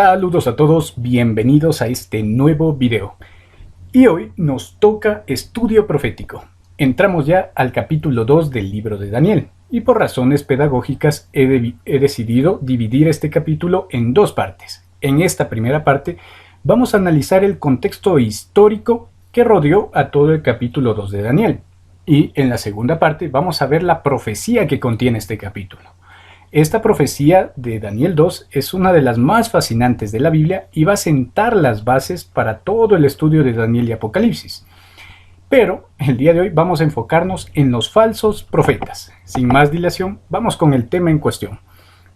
Saludos a todos, bienvenidos a este nuevo video. Y hoy nos toca estudio profético. Entramos ya al capítulo 2 del libro de Daniel. Y por razones pedagógicas he decidido dividir este capítulo en dos partes. En esta primera parte vamos a analizar el contexto histórico que rodeó a todo el capítulo 2 de Daniel. Y en la segunda parte vamos a ver la profecía que contiene este capítulo. Esta profecía de Daniel 2 es una de las más fascinantes de la Biblia y va a sentar las bases para todo el estudio de Daniel y Apocalipsis. Pero el día de hoy vamos a enfocarnos en los falsos profetas. Sin más dilación, vamos con el tema en cuestión.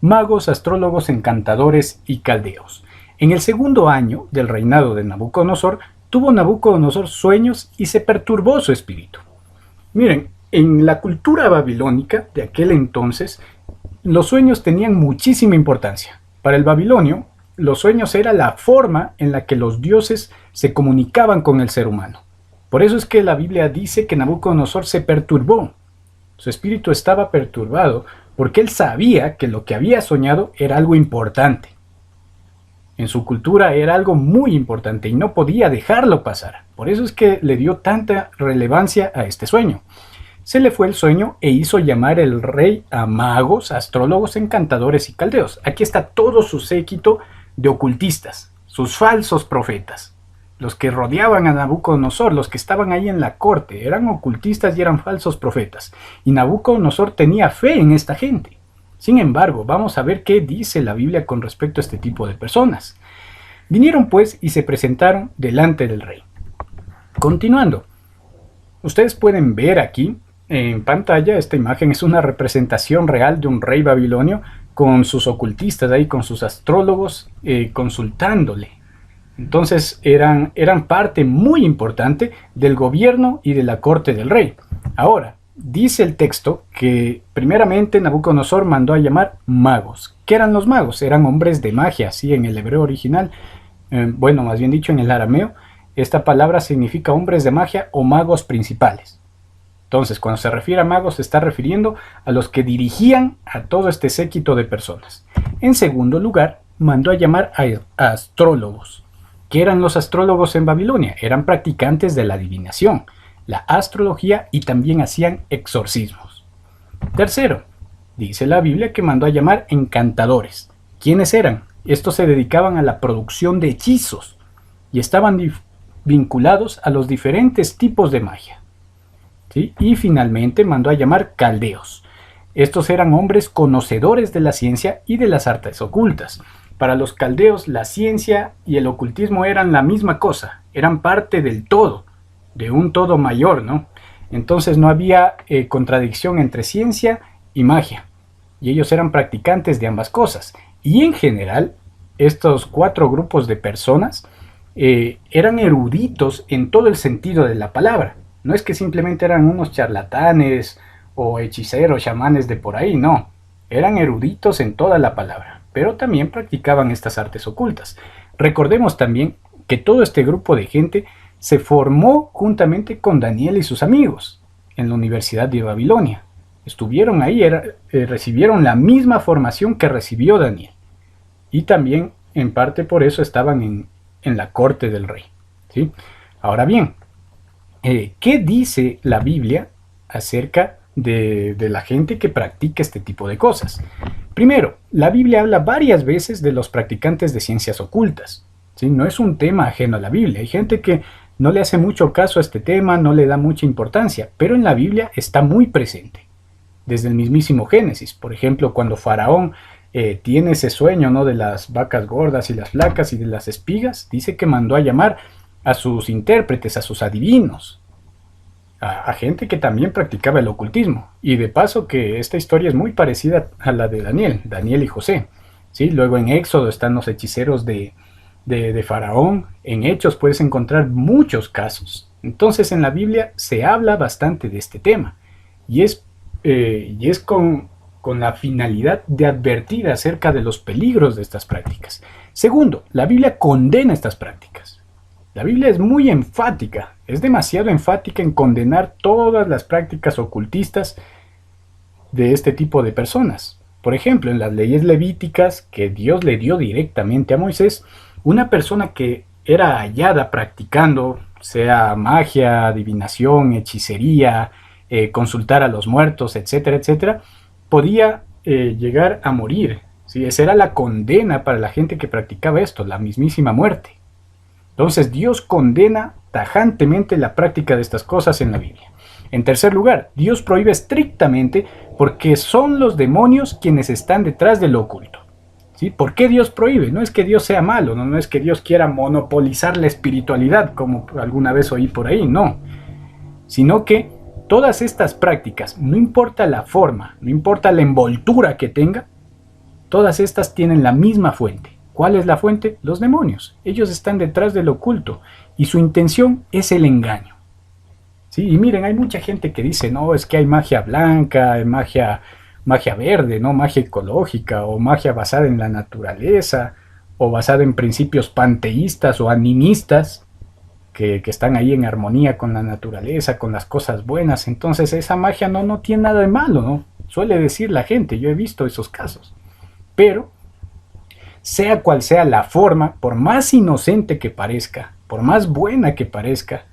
Magos, astrólogos, encantadores y caldeos. En el segundo año del reinado de Nabucodonosor, tuvo Nabucodonosor sueños y se perturbó su espíritu. Miren, en la cultura babilónica de aquel entonces, los sueños tenían muchísima importancia. Para el babilonio, los sueños era la forma en la que los dioses se comunicaban con el ser humano. Por eso es que la Biblia dice que Nabucodonosor se perturbó. Su espíritu estaba perturbado porque él sabía que lo que había soñado era algo importante. En su cultura era algo muy importante y no podía dejarlo pasar. Por eso es que le dio tanta relevancia a este sueño. Se le fue el sueño e hizo llamar el rey a magos, astrólogos, encantadores y caldeos. Aquí está todo su séquito de ocultistas, sus falsos profetas. Los que rodeaban a Nabucodonosor, los que estaban ahí en la corte, eran ocultistas y eran falsos profetas. Y Nabucodonosor tenía fe en esta gente. Sin embargo, vamos a ver qué dice la Biblia con respecto a este tipo de personas. Vinieron pues y se presentaron delante del rey. Continuando, ustedes pueden ver aquí en pantalla, esta imagen es una representación real de un rey babilonio con sus ocultistas ahí, con sus astrólogos consultándole. Entonces eran parte muy importante del gobierno y de la corte del rey. Ahora, dice el texto que primeramente Nabucodonosor mandó a llamar magos. ¿Qué eran los magos? Eran hombres de magia, sí, en el hebreo original, bueno, más bien dicho en el arameo, esta palabra significa hombres de magia o magos principales. Entonces, cuando se refiere a magos, se está refiriendo a los que dirigían a todo este séquito de personas. En segundo lugar, mandó a llamar a astrólogos. ¿Qué eran los astrólogos en Babilonia? Eran practicantes de la adivinación, la astrología y también hacían exorcismos. Tercero, dice la Biblia que mandó a llamar encantadores. ¿Quiénes eran? Estos se dedicaban a la producción de hechizos y estaban vinculados a los diferentes tipos de magia. ¿Sí? Y finalmente mandó a llamar caldeos. Estos eran hombres conocedores de la ciencia y de las artes ocultas. Para los caldeos la ciencia y el ocultismo eran la misma cosa, eran parte del todo, de un todo mayor, ¿no? Entonces no había contradicción entre ciencia y magia, y ellos eran practicantes de ambas cosas. Y en general, estos cuatro grupos de personas eran eruditos en todo el sentido de la palabra. No es que simplemente eran unos charlatanes o hechiceros, chamanes de por ahí, no. Eran eruditos en toda la palabra, pero también practicaban estas artes ocultas. Recordemos también que todo este grupo de gente se formó juntamente con Daniel y sus amigos en la Universidad de Babilonia. Estuvieron ahí, recibieron la misma formación que recibió Daniel. Y también, en parte por eso, estaban en la corte del rey, ¿sí? Ahora bien, ¿qué dice la Biblia acerca de la gente que practica este tipo de cosas? Primero, la Biblia habla varias veces de los practicantes de ciencias ocultas, ¿sí? No es un tema ajeno a la Biblia. Hay gente que no le hace mucho caso a este tema, no le da mucha importancia, pero en la Biblia está muy presente. Desde el mismísimo Génesis, por ejemplo, cuando Faraón tiene ese sueño, ¿no?, de las vacas gordas y las flacas y de las espigas, dice que mandó a llamar a sus intérpretes, a sus adivinos, a gente que también practicaba el ocultismo. Y de paso que esta historia es muy parecida a la de Daniel y José, ¿sí? Luego en Éxodo están los hechiceros de Faraón. En Hechos puedes encontrar muchos casos. Entonces en la Biblia se habla bastante de este tema y es con la finalidad de advertir acerca de los peligros de estas prácticas. Segundo, la Biblia condena estas prácticas. La Biblia es muy enfática, es demasiado enfática en condenar todas las prácticas ocultistas de este tipo de personas. Por ejemplo, en las leyes levíticas que Dios le dio directamente a Moisés, una persona que era hallada practicando, sea magia, adivinación, hechicería, consultar a los muertos, etcétera, etcétera, podía llegar a morir. ¿Sí? Esa era la condena para la gente que practicaba esto, la mismísima muerte. Entonces Dios condena tajantemente la práctica de estas cosas en la Biblia. En tercer lugar, Dios prohíbe estrictamente porque son los demonios quienes están detrás de lo oculto. ¿Sí? ¿Por qué Dios prohíbe? No es que Dios sea malo, no es que Dios quiera monopolizar la espiritualidad, como alguna vez oí por ahí, no. Sino que todas estas prácticas, no importa la forma, no importa la envoltura que tenga, todas estas tienen la misma fuente. ¿Cuál es la fuente? Los demonios. Ellos están detrás de lo oculto y su intención es el engaño. ¿Sí? Y miren, hay mucha gente que dice, no, es que hay magia blanca, hay magia verde, ¿no? Magia ecológica o magia basada en la naturaleza o basada en principios panteístas o animistas que están ahí en armonía con la naturaleza, con las cosas buenas. Entonces esa magia no tiene nada de malo, ¿no? Suele decir la gente, yo he visto esos casos. Pero sea cual sea la forma, por más inocente que parezca, por más buena que parezca,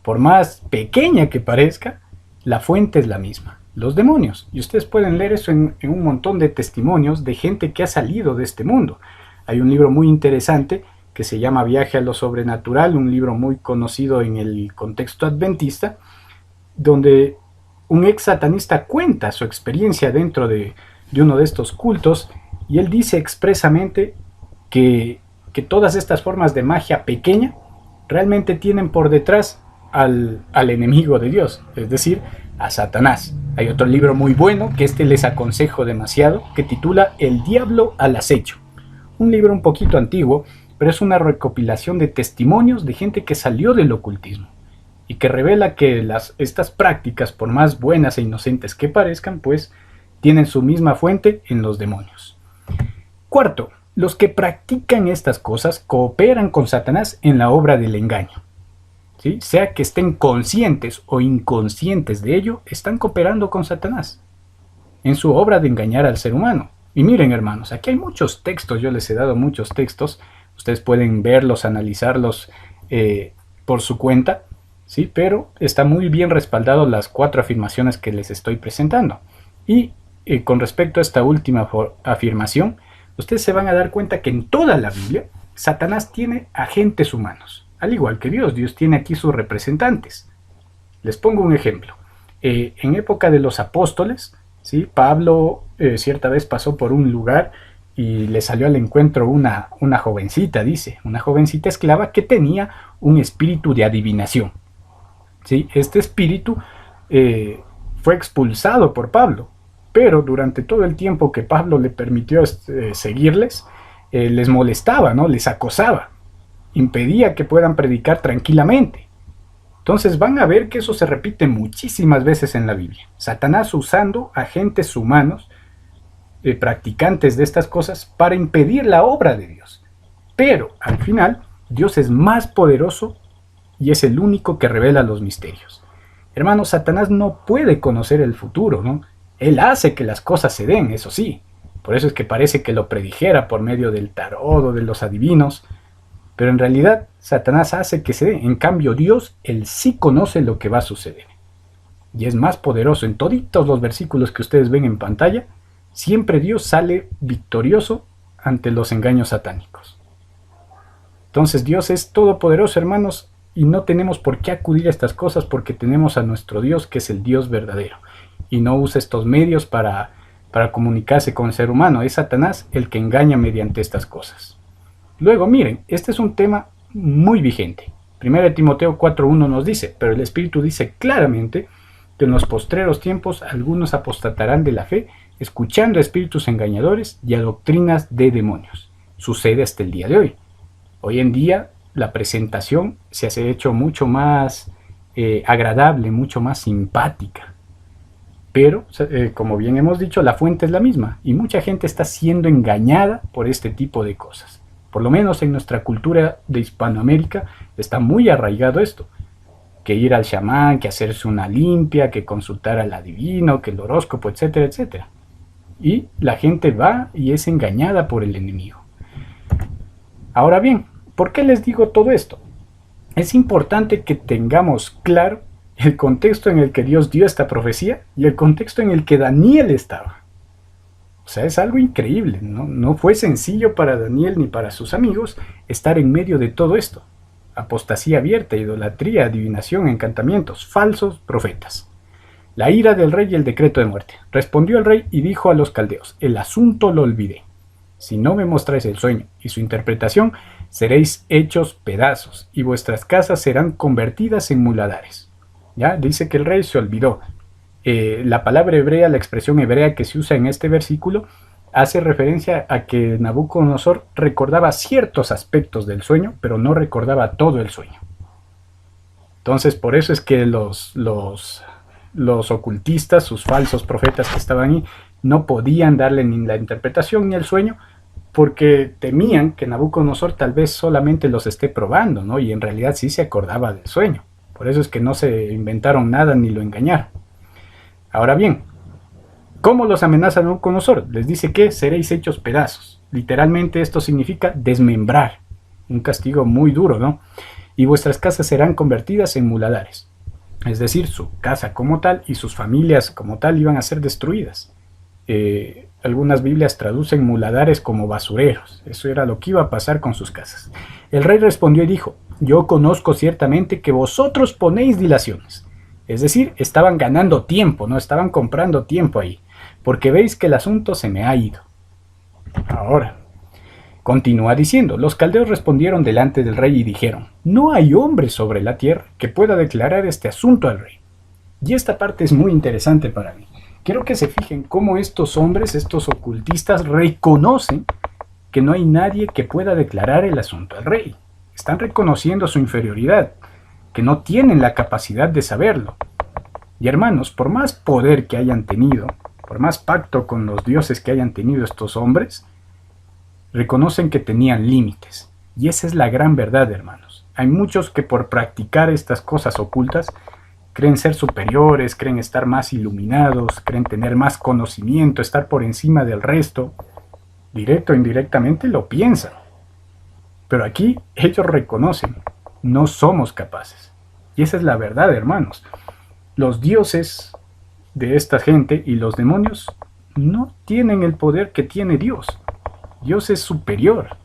por más pequeña que parezca, la fuente es la misma, los demonios. Y ustedes pueden leer eso en un montón de testimonios de gente que ha salido de este mundo. Hay un libro muy interesante que se llama Viaje a lo Sobrenatural, un libro muy conocido en el contexto adventista, donde un ex satanista cuenta su experiencia dentro de uno de estos cultos, y él dice expresamente que todas estas formas de magia pequeña realmente tienen por detrás al enemigo de Dios, es decir, a Satanás. Hay otro libro muy bueno que les aconsejo demasiado, que titula El diablo al acecho. Un libro un poquito antiguo, pero es una recopilación de testimonios de gente que salió del ocultismo y que revela que estas prácticas, por más buenas e inocentes que parezcan, pues tienen su misma fuente en los demonios. Cuarto, los que practican estas cosas cooperan con Satanás en la obra del engaño. ¿Sí? Sea que estén conscientes o inconscientes de ello, están cooperando con Satanás en su obra de engañar al ser humano. Y miren, hermanos, aquí hay muchos textos, yo les he dado muchos textos, ustedes pueden verlos, analizarlos por su cuenta, ¿sí? Pero está muy bien respaldado las 4 afirmaciones que les estoy presentando. Y con respecto a esta última afirmación, ustedes se van a dar cuenta que en toda la Biblia, Satanás tiene agentes humanos. Al igual que Dios tiene aquí sus representantes. Les pongo un ejemplo. En época de los apóstoles, ¿sí? Pablo cierta vez pasó por un lugar y le salió al encuentro una jovencita, dice, una jovencita esclava que tenía un espíritu de adivinación. ¿Sí? Este espíritu fue expulsado por Pablo, pero durante todo el tiempo que Pablo le permitió seguirles, les molestaba, ¿no? Les acosaba, impedía que puedan predicar tranquilamente. Entonces van a ver que eso se repite muchísimas veces en la Biblia. Satanás usando agentes humanos, practicantes de estas cosas, para impedir la obra de Dios. Pero al final, Dios es más poderoso y es el único que revela los misterios. Hermanos, Satanás no puede conocer el futuro, ¿no? Él hace que las cosas se den, eso sí. Por eso es que parece que lo predijera por medio del tarot o de los adivinos. Pero en realidad, Satanás hace que se dé. En cambio, Dios, Él sí conoce lo que va a suceder. Y es más poderoso. En toditos los versículos que ustedes ven en pantalla, siempre Dios sale victorioso ante los engaños satánicos. Entonces Dios es todopoderoso, hermanos, y no tenemos por qué acudir a estas cosas porque tenemos a nuestro Dios, que es el Dios verdadero. Y no usa estos medios para comunicarse con el ser humano. Es Satanás el que engaña mediante estas cosas. Luego, miren, este es un tema muy vigente. 1 Timoteo 4:1 nos dice, pero el Espíritu dice claramente que en los postreros tiempos algunos apostatarán de la fe, escuchando a espíritus engañadores y a doctrinas de demonios. Sucede hasta el día de hoy. Hoy en día la presentación se ha hecho mucho más agradable, mucho más simpática. Pero, como bien hemos dicho, la fuente es la misma y mucha gente está siendo engañada por este tipo de cosas. Por lo menos en nuestra cultura de Hispanoamérica está muy arraigado esto. Que ir al chamán, que hacerse una limpia, que consultar al adivino, que el horóscopo, etcétera, etcétera. y la gente va y es engañada por el enemigo. Ahora bien, ¿por qué les digo todo esto? Es importante que tengamos claro el contexto en el que Dios dio esta profecía y el contexto en el que Daniel estaba. O sea, es algo increíble, ¿no? No fue sencillo para Daniel ni para sus amigos estar en medio de todo esto. Apostasía abierta, idolatría, adivinación, encantamientos, falsos profetas. La ira del rey y el decreto de muerte. Respondió el rey y dijo a los caldeos: el asunto lo olvidé. Si no me mostráis el sueño y su interpretación, seréis hechos pedazos y vuestras casas serán convertidas en muladares. Ya dice que el rey se olvidó. La palabra hebrea, la expresión hebrea que se usa en este versículo, hace referencia a que Nabucodonosor recordaba ciertos aspectos del sueño, pero no recordaba todo el sueño. Entonces, por eso es que los ocultistas, sus falsos profetas que estaban ahí, no podían darle ni la interpretación ni el sueño, porque temían que Nabucodonosor tal vez solamente los esté probando, ¿no? Y en realidad sí se acordaba del sueño. Por eso es que no se inventaron nada ni lo engañaron. Ahora bien, ¿cómo los amenaza Nabucodonosor? Les dice que seréis hechos pedazos. Literalmente esto significa desmembrar. Un castigo muy duro, ¿no? Y vuestras casas serán convertidas en muladares. Es decir, su casa como tal y sus familias como tal iban a ser destruidas. Algunas Biblias traducen muladares como basureros. Eso era lo que iba a pasar con sus casas. El rey respondió y dijo: yo conozco ciertamente que vosotros ponéis dilaciones. Es decir, estaban ganando tiempo, no estaban comprando tiempo ahí, porque veis que el asunto se me ha ido. Ahora, continúa diciendo: los caldeos respondieron delante del rey y dijeron: no hay hombre sobre la tierra que pueda declarar este asunto al rey. Y esta parte es muy interesante para mí. Quiero que se fijen cómo estos hombres, estos ocultistas, reconocen que no hay nadie que pueda declarar el asunto al rey. Están reconociendo su inferioridad, que no tienen la capacidad de saberlo. Y hermanos, por más poder que hayan tenido, por más pacto con los dioses que hayan tenido estos hombres, reconocen que tenían límites. Y esa es la gran verdad, hermanos. Hay muchos que por practicar estas cosas ocultas creen ser superiores, creen estar más iluminados, creen tener más conocimiento, estar por encima del resto. Directo o indirectamente lo piensan. Pero aquí ellos reconocen: no somos capaces. Y esa es la verdad, hermanos. Los dioses de esta gente y los demonios no tienen el poder que tiene Dios. Dios es superior.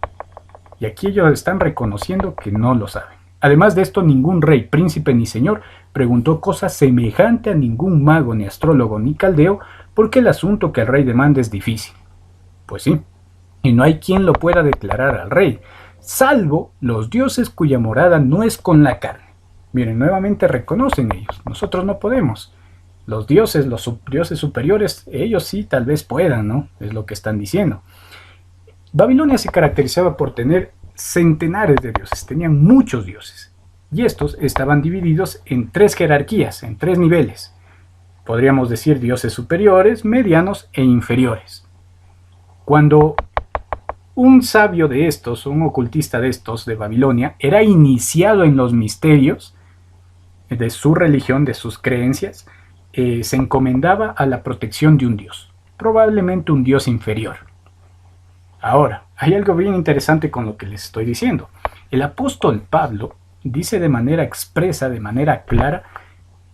Y aquí ellos están reconociendo que no lo saben. Además de esto, ningún rey, príncipe ni señor preguntó cosa semejante a ningún mago, ni astrólogo, ni caldeo, porque el asunto que el rey demanda es difícil. Pues sí, y no hay quien lo pueda declarar al rey, salvo los dioses cuya morada no es con la carne. Miren, nuevamente reconocen ellos: nosotros no podemos. Los dioses superiores, ellos sí tal vez puedan, ¿no? Es lo que están diciendo. Babilonia se caracterizaba por tener centenares de dioses, tenían muchos dioses. Y estos estaban divididos en 3 jerarquías, en 3 niveles. Podríamos decir dioses superiores, medianos e inferiores. Cuando un sabio de estos, un ocultista de estos de Babilonia, era iniciado en los misterios de su religión, de sus creencias, se encomendaba a la protección de un dios, probablemente un dios inferior. Ahora, hay algo bien interesante con lo que les estoy diciendo. El apóstol Pablo dice de manera expresa, de manera clara,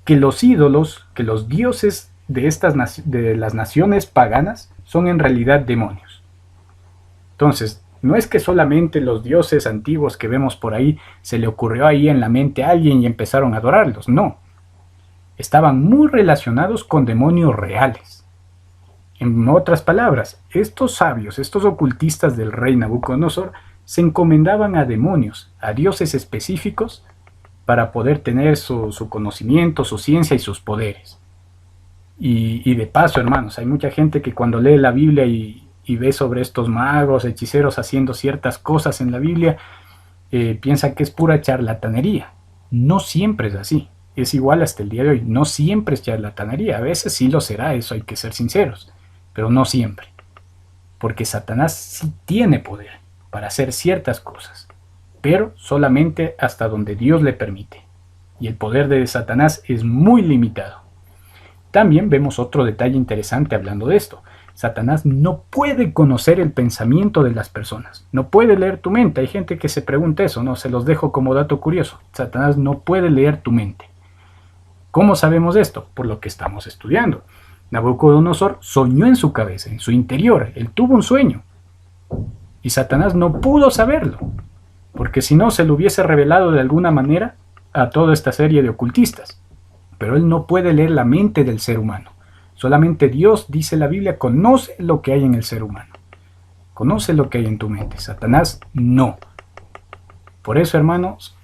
que los ídolos, que los dioses de las naciones paganas son en realidad demonios. Entonces, no es que solamente los dioses antiguos que vemos por ahí se le ocurrió ahí en la mente a alguien y empezaron a adorarlos, no. Estaban muy relacionados con demonios reales. En otras palabras, estos sabios, estos ocultistas del rey Nabucodonosor, se encomendaban a demonios, a dioses específicos, para poder tener su conocimiento, su ciencia y sus poderes. Y de paso, hermanos, hay mucha gente que cuando lee la Biblia y ve sobre estos magos, hechiceros haciendo ciertas cosas en la Biblia, piensa que es pura charlatanería. No siempre es así. Es igual hasta el día de hoy. No siempre es charlatanería. A veces sí lo será, eso hay que ser sinceros. Pero no siempre. Porque Satanás sí tiene poder para hacer ciertas cosas, pero solamente hasta donde Dios le permite. Y el poder de Satanás es muy limitado. También vemos otro detalle interesante hablando de esto. Satanás no puede conocer el pensamiento de las personas, no puede leer tu mente. Hay gente que se pregunta eso, no se los dejo como dato curioso. Satanás no puede leer tu mente. ¿Cómo sabemos esto? Por lo que estamos estudiando. Nabucodonosor soñó en su cabeza, en su interior, él tuvo un sueño. Y Satanás no pudo saberlo, porque si no se lo hubiese revelado de alguna manera a toda esta serie de ocultistas. Pero él no puede leer la mente del ser humano. Solamente Dios, dice la Biblia, conoce lo que hay en el ser humano. Conoce lo que hay en tu mente. Satanás no. Por eso, hermanos,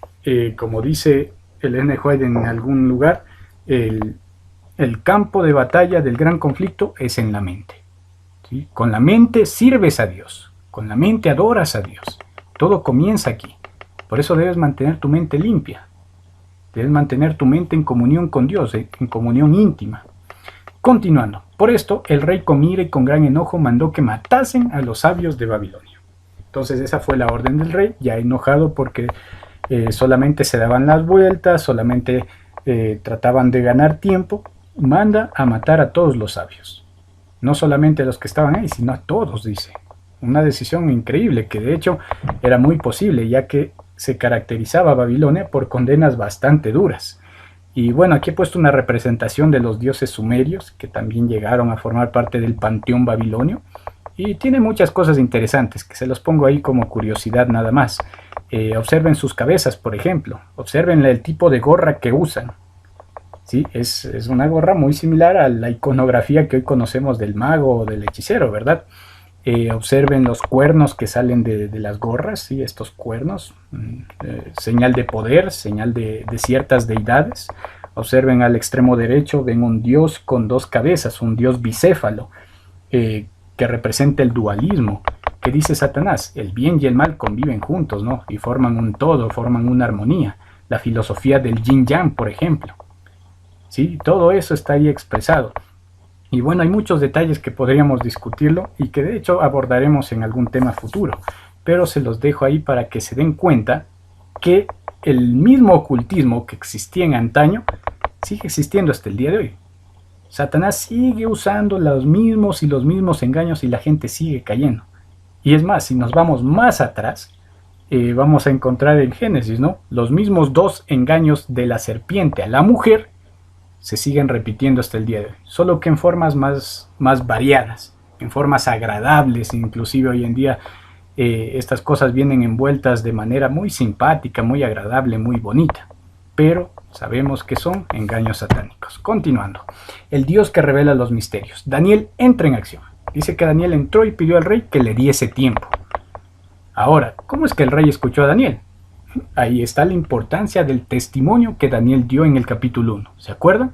como dice el N. White en algún lugar, el campo de batalla del gran conflicto es en la mente. ¿Sí? Con la mente sirves a Dios. Con la mente adoras a Dios. Todo comienza aquí. Por eso debes mantener tu mente limpia. Debes mantener tu mente en comunión con Dios, en comunión íntima. Continuando, por esto el rey con ira y con gran enojo mandó que matasen a los sabios de Babilonia. Entonces esa fue la orden del rey, ya enojado porque solamente se daban las vueltas, solamente trataban de ganar tiempo, manda a matar a todos los sabios. No solamente a los que estaban ahí, sino a todos, dice. Una decisión increíble que de hecho era muy posible, ya que se caracterizaba Babilonia por condenas bastante duras. Y bueno, aquí he puesto una representación de los dioses sumerios, que también llegaron a formar parte del panteón babilonio. Y tiene muchas cosas interesantes, que se los pongo ahí como curiosidad nada más. Observen sus cabezas, por ejemplo. Observen el tipo de gorra que usan. ¿Sí? Es una gorra muy similar a la iconografía que hoy conocemos del mago o del hechicero, ¿verdad? Observen los cuernos que salen de las gorras, ¿sí? Estos cuernos, señal de poder, señal de ciertas deidades. Observen al extremo derecho, ven un dios con dos cabezas, un dios bicéfalo, que representa el dualismo, que dice Satanás, el bien y el mal conviven juntos, ¿no? Y forman un todo, forman una armonía. La filosofía del yin-yang, por ejemplo. ¿Sí? Todo eso está ahí expresado. Y bueno, hay muchos detalles que podríamos discutirlo y que de hecho abordaremos en algún tema futuro, pero se los dejo ahí para que se den cuenta que el mismo ocultismo que existía en antaño sigue existiendo hasta el día de hoy. Satanás sigue usando los mismos engaños y la gente sigue cayendo. Y es más, si nos vamos más atrás, vamos a encontrar en Génesis, ¿no? Los mismos dos engaños de la serpiente a la mujer se siguen repitiendo hasta el día de hoy, solo que en formas más variadas, en formas agradables. Inclusive hoy en día estas cosas vienen envueltas de manera muy simpática, muy agradable, muy bonita, pero sabemos que son engaños satánicos. Continuando, el Dios que revela los misterios. Daniel entra en acción. Dice que Daniel entró y pidió al rey que le diese tiempo. Ahora, ¿cómo es que el rey escuchó a Daniel? Ahí está la importancia del testimonio que Daniel dio en el capítulo 1. ¿Se acuerdan?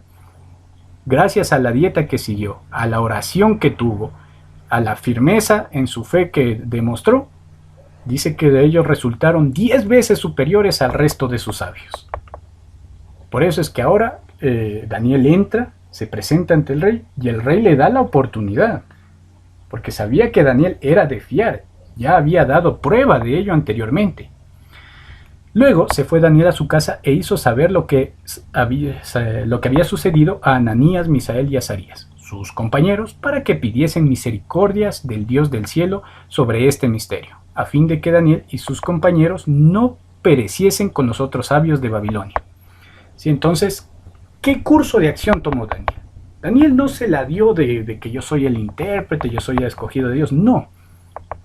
Gracias a la dieta que siguió, a la oración que tuvo, a la firmeza en su fe que demostró, dice que de ellos resultaron 10 veces superiores al resto de sus sabios. Por eso es que ahora Daniel entra, se presenta ante el rey y el rey le da la oportunidad, porque sabía que Daniel era de fiar, ya había dado prueba de ello anteriormente. Luego se fue Daniel a su casa e hizo saber lo que había sucedido a Ananías, Misael y Azarías, sus compañeros, para que pidiesen misericordias del Dios del cielo sobre este misterio, a fin de que Daniel y sus compañeros no pereciesen con los otros sabios de Babilonia. Sí, entonces, ¿qué curso de acción tomó Daniel? Daniel no se la dio de que yo soy el intérprete, yo soy el escogido de Dios. No,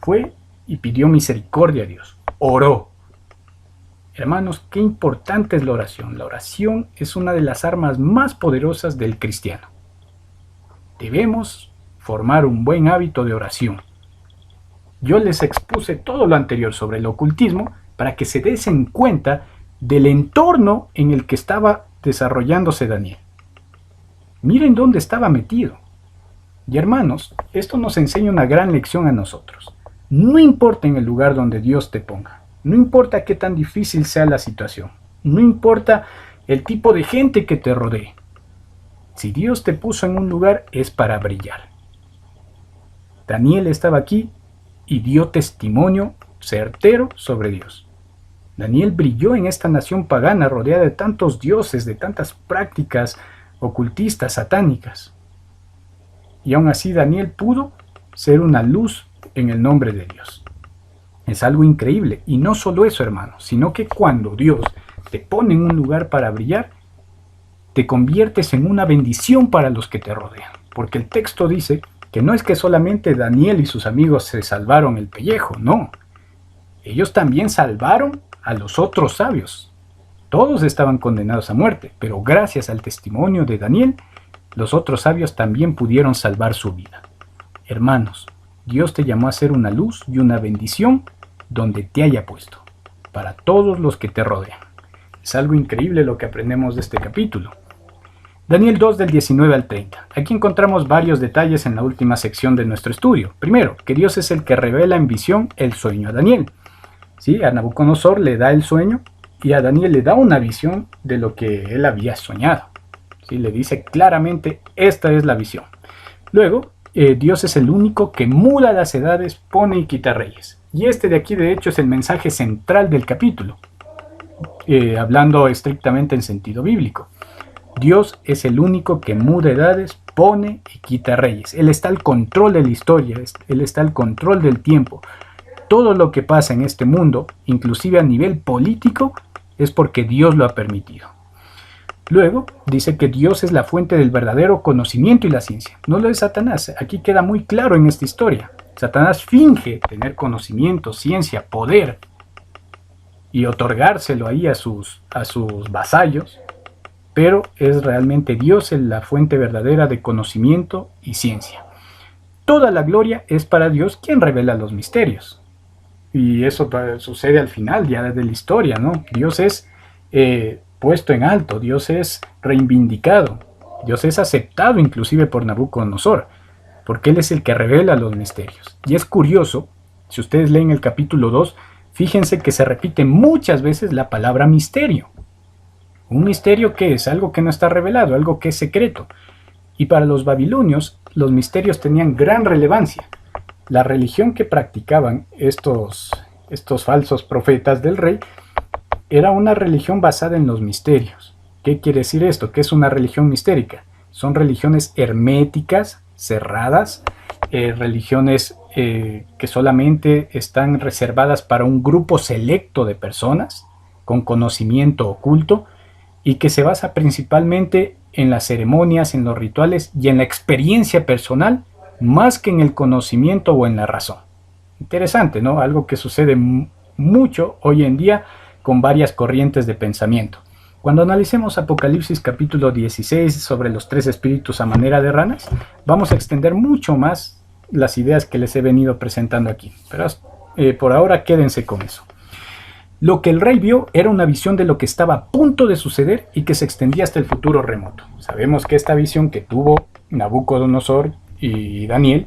fue y pidió misericordia a Dios, oró. Hermanos, qué importante es la oración. La oración es una de las armas más poderosas del cristiano. Debemos formar un buen hábito de oración. Yo les expuse todo lo anterior sobre el ocultismo para que se den cuenta del entorno en el que estaba desarrollándose Daniel. Miren dónde estaba metido. Y hermanos, esto nos enseña una gran lección a nosotros. No importa en el lugar donde Dios te ponga. No importa qué tan difícil sea la situación. No importa el tipo de gente que te rodee. Si Dios te puso en un lugar es para brillar. Daniel estaba aquí y dio testimonio certero sobre Dios. Daniel brilló en esta nación pagana rodeada de tantos dioses, de tantas prácticas ocultistas, satánicas. y aún así Daniel pudo ser una luz en el nombre de Dios. Es algo increíble, y no solo eso, hermanos, sino que cuando Dios te pone en un lugar para brillar, te conviertes en una bendición para los que te rodean, porque el texto dice que no es que solamente Daniel y sus amigos se salvaron el pellejo, no, ellos también salvaron a los otros sabios. Todos estaban condenados a muerte, pero gracias al testimonio de Daniel, los otros sabios también pudieron salvar su vida. Hermanos, Dios te llamó a ser una luz y una bendición donde te haya puesto, para todos los que te rodean. Es algo increíble lo que aprendemos de este capítulo. Daniel 2 del 19 al 30. Aquí encontramos varios detalles en la última sección de nuestro estudio. Primero, que Dios es el que revela en visión el sueño a Daniel. ¿Sí? A Nabucodonosor le da el sueño y a Daniel le da una visión de lo que él había soñado. ¿Sí? Le dice claramente, esta es la visión. Luego, Dios es el único que muda las edades, pone y quita reyes. Y este de aquí, de hecho, es el mensaje central del capítulo, hablando estrictamente en sentido bíblico. Dios es el único que muda edades, pone y quita reyes. Él está al control de la historia, Él está al control del tiempo. Todo lo que pasa en este mundo, inclusive a nivel político, es porque Dios lo ha permitido. Luego, dice que Dios es la fuente del verdadero conocimiento y la ciencia. No lo es Satanás. Aquí queda muy claro en esta historia. Satanás finge tener conocimiento, ciencia, poder y otorgárselo ahí a sus vasallos, pero es realmente Dios la fuente verdadera de conocimiento y ciencia. Toda la gloria es para Dios, quien revela los misterios. Y eso sucede al final ya de la historia, ¿no? Dios es puesto en alto, Dios es reivindicado, Dios es aceptado inclusive por Nabucodonosor, porque Él es el que revela los misterios. Y es curioso, si ustedes leen el capítulo 2, fíjense que se repite muchas veces la palabra misterio. Un misterio que es algo que no está revelado, algo que es secreto. Y para los babilonios, los misterios tenían gran relevancia. La religión que practicaban estos falsos profetas del rey era una religión basada en los misterios. ¿Qué quiere decir esto? ¿Qué es una religión mistérica? Son religiones herméticas, cerradas, religiones que solamente están reservadas para un grupo selecto de personas con conocimiento oculto y que se basa principalmente en las ceremonias, en los rituales y en la experiencia personal más que en el conocimiento o en la razón. Interesante, ¿no? Algo que sucede mucho hoy en día con varias corrientes de pensamiento. Cuando analicemos Apocalipsis capítulo 16 sobre los 3 espíritus a manera de ranas, vamos a extender mucho más las ideas que les he venido presentando aquí. Pero por ahora quédense con eso. Lo que el rey vio era una visión de lo que estaba a punto de suceder y que se extendía hasta el futuro remoto. Sabemos que esta visión que tuvo Nabucodonosor y Daniel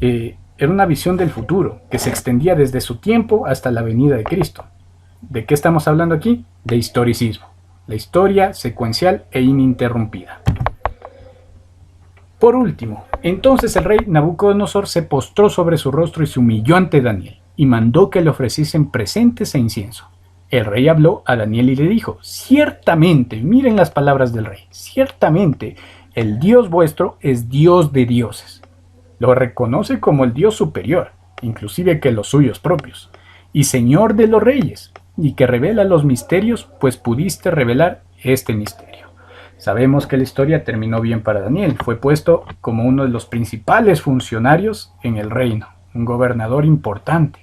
era una visión del futuro, que se extendía desde su tiempo hasta la venida de Cristo. ¿De qué estamos hablando aquí? De historicismo. La historia secuencial e ininterrumpida. Por último, entonces el rey Nabucodonosor se postró sobre su rostro y se humilló ante Daniel, y mandó que le ofreciesen presentes e incienso. El rey habló a Daniel y le dijo, ciertamente, miren las palabras del rey, ciertamente el Dios vuestro es Dios de dioses. Lo reconoce como el Dios superior, inclusive que los suyos propios, y Señor de los reyes, y que revela los misterios, pues pudiste revelar este misterio. Sabemos que la historia terminó bien para Daniel, fue puesto como uno de los principales funcionarios en el reino, un gobernador importante.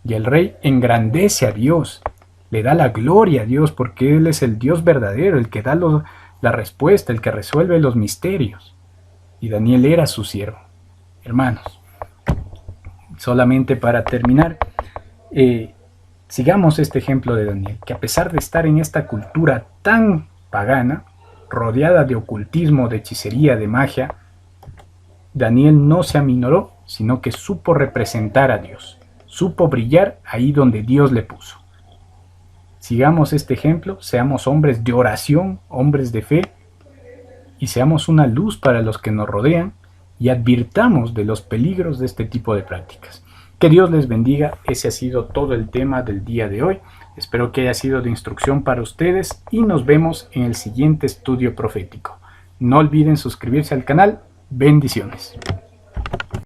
Y el rey engrandece a Dios, le da la gloria a Dios porque Él es el Dios verdadero, el que da la respuesta, el que resuelve los misterios. Y Daniel era su siervo. Hermanos, solamente para terminar, sigamos este ejemplo de Daniel, que a pesar de estar en esta cultura tan pagana, rodeada de ocultismo, de hechicería, de magia, Daniel no se aminoró, sino que supo representar a Dios, supo brillar ahí donde Dios le puso. Sigamos este ejemplo, seamos hombres de oración, hombres de fe, y seamos una luz para los que nos rodean, y advirtamos de los peligros de este tipo de prácticas. Que Dios les bendiga, ese ha sido todo el tema del día de hoy. Espero que haya sido de instrucción para ustedes y nos vemos en el siguiente estudio profético. No olviden suscribirse al canal, Bendiciones.